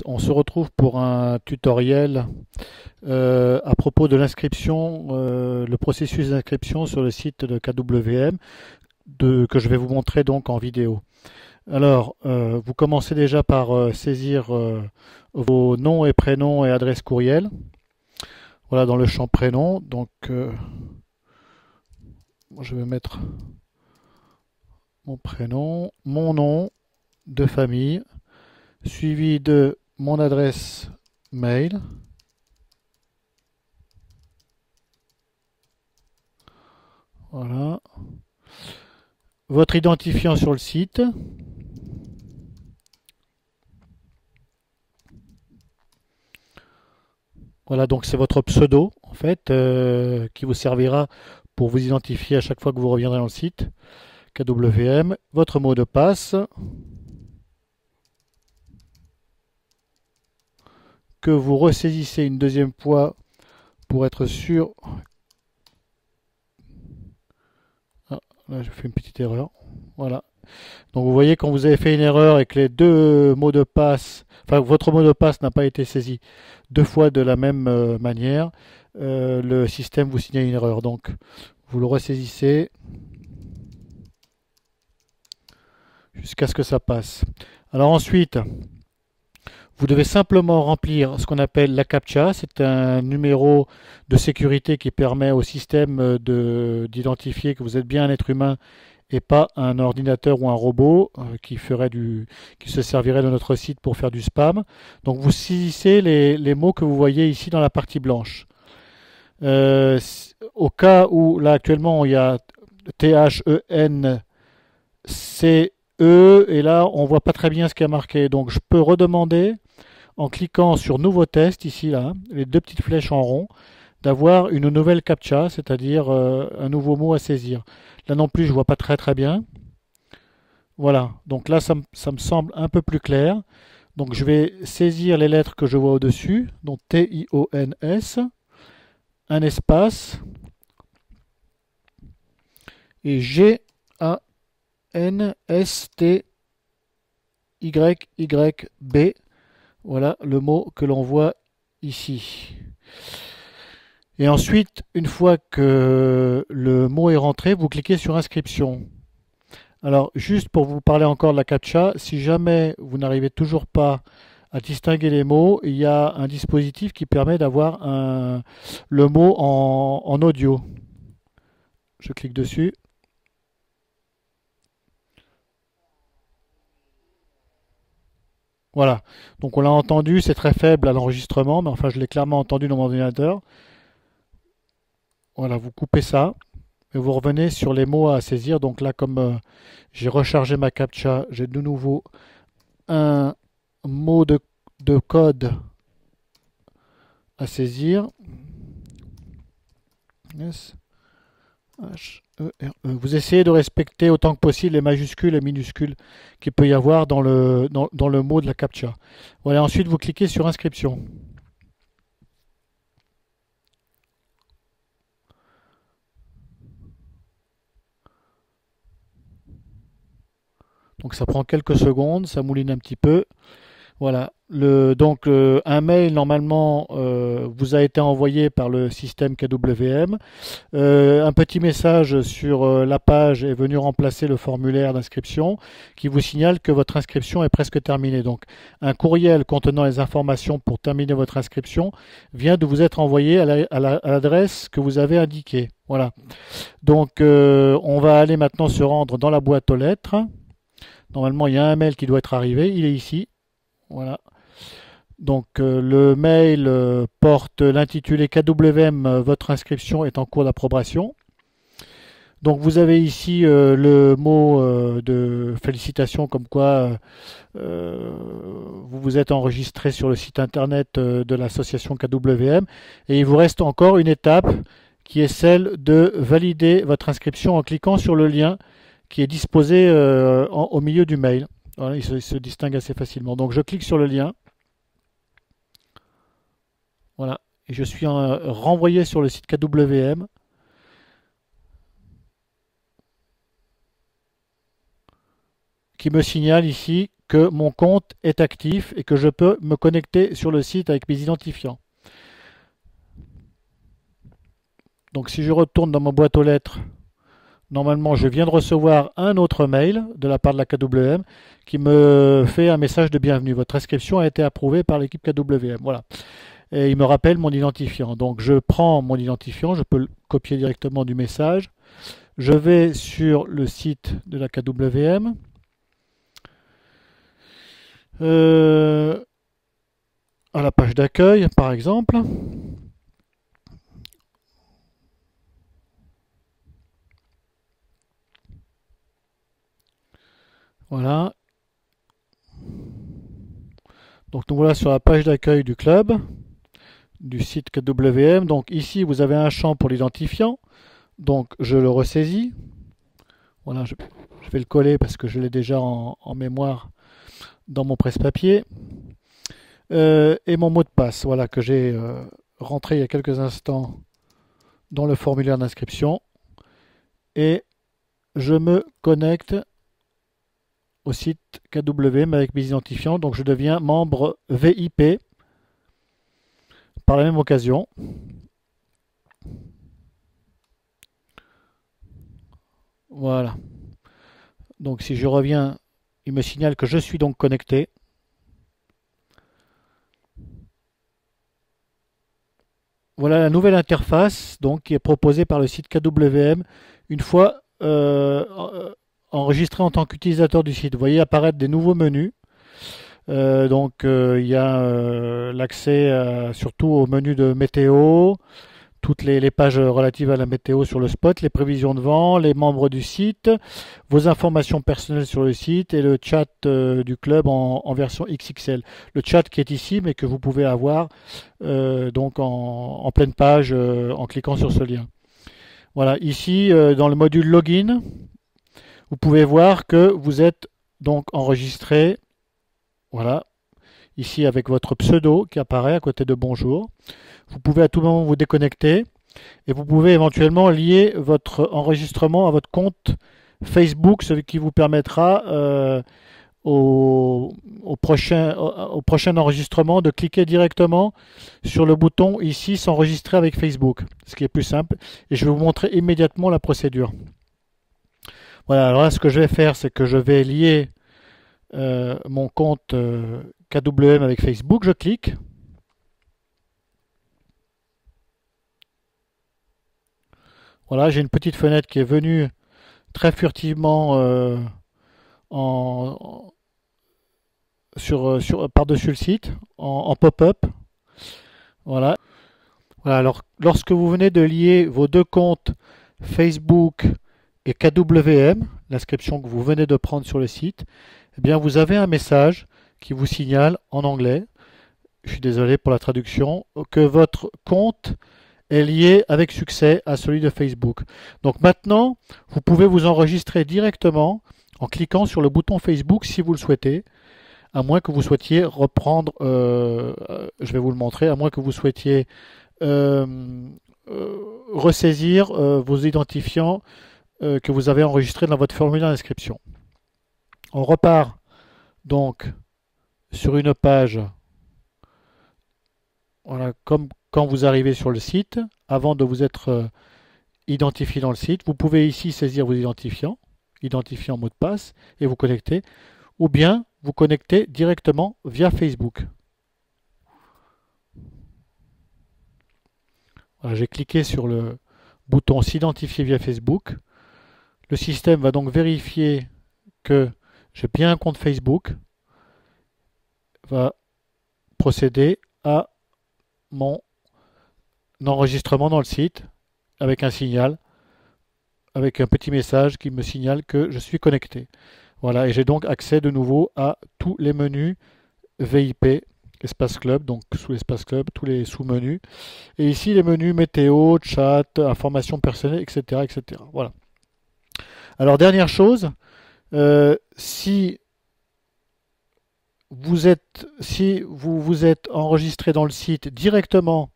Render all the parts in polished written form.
On se retrouve pour un tutoriel à propos de l'inscription, le processus d'inscription sur le site de KWM que je vais vous montrer donc en vidéo. Alors, vous commencez déjà par saisir vos noms et prénoms et adresse courriel. Voilà, dans le champ prénom. Donc, je vais mettre mon prénom, mon nom de famille, suivi de mon adresse mail. Voilà. Votre identifiant sur le site. Voilà, donc c'est votre pseudo, en fait, qui vous servira pour vous identifier à chaque fois que vous reviendrez dans le site KWM. Votre mot de passe, que vous ressaisissez une deuxième fois pour être sûr. Ah, là, j'ai fait une petite erreur. Voilà. Donc vous voyez quand vous avez fait une erreur et que les deux mots de passe, enfin votre mot de passe n'a pas été saisi deux fois de la même manière, le système vous signale une erreur. Donc vous le ressaisissez jusqu'à ce que ça passe. Alors ensuite, vous devez simplement remplir ce qu'on appelle la CAPTCHA. C'est un numéro de sécurité qui permet au système d'identifier que vous êtes bien un être humain et pas un ordinateur ou un robot qui se servirait de notre site pour faire du spam. Donc vous saisissez les mots que vous voyez ici dans la partie blanche. Au cas où là actuellement il y a THENCE et là on voit pas très bien ce qui est marqué. Donc je peux redemander en cliquant sur Nouveau test ici là, les deux petites flèches en rond, d'avoir une nouvelle CAPTCHA, c'est-à-dire un nouveau mot à saisir. Là non plus, je vois pas très bien. Voilà, donc là, ça me semble un peu plus clair. Donc je vais saisir les lettres que je vois au-dessus, donc T-I-O-N-S, un espace, et G-A-N-S-T-Y-Y-B. Voilà le mot que l'on voit ici. Et ensuite, une fois que le mot est rentré, vous cliquez sur inscription. Alors, juste pour vous parler encore de la CAPTCHA, si jamais vous n'arrivez toujours pas à distinguer les mots, il y a un dispositif qui permet d'avoir le mot en audio. Je clique dessus. Voilà. Donc on l'a entendu, c'est très faible à l'enregistrement, mais enfin je l'ai clairement entendu dans mon ordinateur. Voilà, vous coupez ça et vous revenez sur les mots à saisir. Donc là, comme j'ai rechargé ma CAPTCHA, j'ai de nouveau un mot de code à saisir. S H E R E. Vous essayez de respecter autant que possible les majuscules et minuscules qu'il peut y avoir dans le mot de la CAPTCHA. Voilà, ensuite vous cliquez sur inscription. Donc ça prend quelques secondes, ça mouline un petit peu. Voilà. Donc un mail normalement vous a été envoyé par le système KWM. Un petit message sur la page est venu remplacer le formulaire d'inscription qui vous signale que votre inscription est presque terminée. Donc un courriel contenant les informations pour terminer votre inscription vient de vous être envoyé à l'adresse que vous avez indiquée. Voilà. Donc on va aller maintenant se rendre dans la boîte aux lettres. Normalement il y a un mail qui doit être arrivé, il est ici. Voilà. Donc le mail porte l'intitulé KWM, votre inscription est en cours d'approbation. Donc vous avez ici le mot de félicitations comme quoi vous vous êtes enregistré sur le site internet de l'association KWM et il vous reste encore une étape qui est celle de valider votre inscription en cliquant sur le lien qui est disposé au milieu du mail. Voilà, il se distingue assez facilement. Donc je clique sur le lien. Voilà. Et je suis renvoyé sur le site KWM. qui me signale ici que mon compte est actif et que je peux me connecter sur le site avec mes identifiants. Donc si je retourne dans ma boîte aux lettres, normalement je viens de recevoir un autre mail de la part de la KWM qui me fait un message de bienvenue. Votre inscription a été approuvée par l'équipe KWM. Voilà. Et il me rappelle mon identifiant. Donc je prends mon identifiant, je peux le copier directement du message. Je vais sur le site de la KWM. À la page d'accueil, par exemple. Voilà. Donc nous voilà sur la page d'accueil du club, du site KWM. Donc ici, vous avez un champ pour l'identifiant. Donc je le ressaisis. Voilà, je vais le coller parce que je l'ai déjà en mémoire dans mon presse-papier. Et mon mot de passe, voilà, que j'ai rentré il y a quelques instants dans le formulaire d'inscription. Et je me connecte au site KWM avec mes identifiants. Donc je deviens membre VIP par la même occasion. Voilà. Donc si je reviens, il me signale que je suis donc connecté. Voilà la nouvelle interface donc, qui est proposée par le site KWM une fois enregistré en tant qu'utilisateur du site. Vous voyez apparaître des nouveaux menus. Il y a l'accès surtout au menu de météo, toutes les pages relatives à la météo sur le spot, les prévisions de vent, les membres du site, vos informations personnelles sur le site et le chat du club en version XXL. Le chat qui est ici mais que vous pouvez avoir donc en pleine page en cliquant sur ce lien. Voilà, ici dans le module login, vous pouvez voir que vous êtes donc enregistré. Voilà, ici avec votre pseudo qui apparaît à côté de bonjour. Vous pouvez à tout moment vous déconnecter et vous pouvez éventuellement lier votre enregistrement à votre compte Facebook, ce qui vous permettra au prochain enregistrement de cliquer directement sur le bouton ici s'enregistrer avec Facebook, ce qui est plus simple. Et je vais vous montrer immédiatement la procédure. Voilà, alors là ce que je vais faire, c'est que je vais lier mon compte KWM avec Facebook. Je clique. Voilà, j'ai une petite fenêtre qui est venue très furtivement par-dessus le site, en pop-up. Voilà. Voilà. Alors, lorsque vous venez de lier vos deux comptes Facebook et KWM, l'inscription que vous venez de prendre sur le site, eh bien, vous avez un message qui vous signale en anglais, je suis désolé pour la traduction, que votre compte est lié avec succès à celui de Facebook. Donc maintenant, vous pouvez vous enregistrer directement en cliquant sur le bouton Facebook si vous le souhaitez, à moins que vous souhaitiez reprendre, je vais vous le montrer, à moins que vous souhaitiez ressaisir vos identifiants que vous avez enregistrés dans votre formulaire d'inscription. On repart donc sur une page, voilà, comme quand vous arrivez sur le site, avant de vous être identifié dans le site. Vous pouvez ici saisir vos identifiants, mot de passe, et vous connecter, ou bien vous connecter directement via Facebook. Voilà, j'ai cliqué sur le bouton s'identifier via Facebook. Le système va donc vérifier que j'ai bien un compte Facebook, va procéder à mon enregistrement dans le site avec un signal, avec un petit message qui me signale que je suis connecté. Voilà, et j'ai donc accès de nouveau à tous les menus VIP, Espace Club, donc sous l'Espace Club, tous les sous-menus. Et ici, les menus météo, chat, informations personnelles, etc., etc. Voilà. Alors, dernière chose, si vous vous êtes enregistré dans le site directement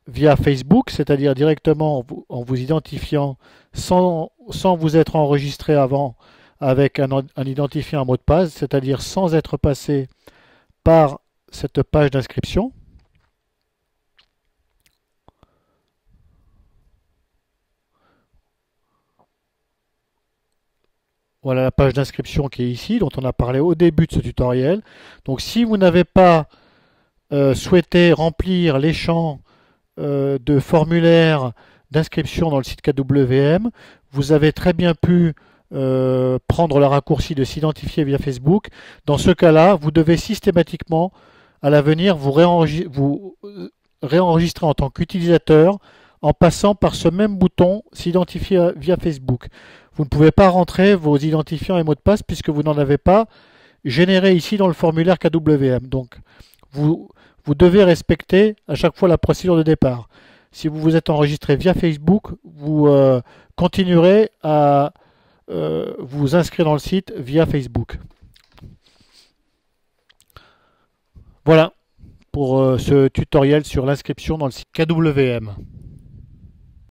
via Facebook, c'est-à-dire directement en vous identifiant sans vous être enregistré avant avec un identifiant, un mot de passe, c'est-à-dire sans être passé par cette page d'inscription. Voilà la page d'inscription qui est ici, dont on a parlé au début de ce tutoriel. Donc si vous n'avez pas souhaité remplir les champs de formulaire d'inscription dans le site KWM, vous avez très bien pu prendre le raccourci de s'identifier via Facebook. Dans ce cas-là, vous devez systématiquement, à l'avenir, vous réenregistrer en tant qu'utilisateur en passant par ce même bouton s'identifier via Facebook. Vous ne pouvez pas rentrer vos identifiants et mots de passe puisque vous n'en avez pas généré ici dans le formulaire KWM. Donc, vous devez respecter à chaque fois la procédure de départ. Si vous vous êtes enregistré via Facebook, vous continuerez à vous inscrire dans le site via Facebook. Voilà pour ce tutoriel sur l'inscription dans le site KWM.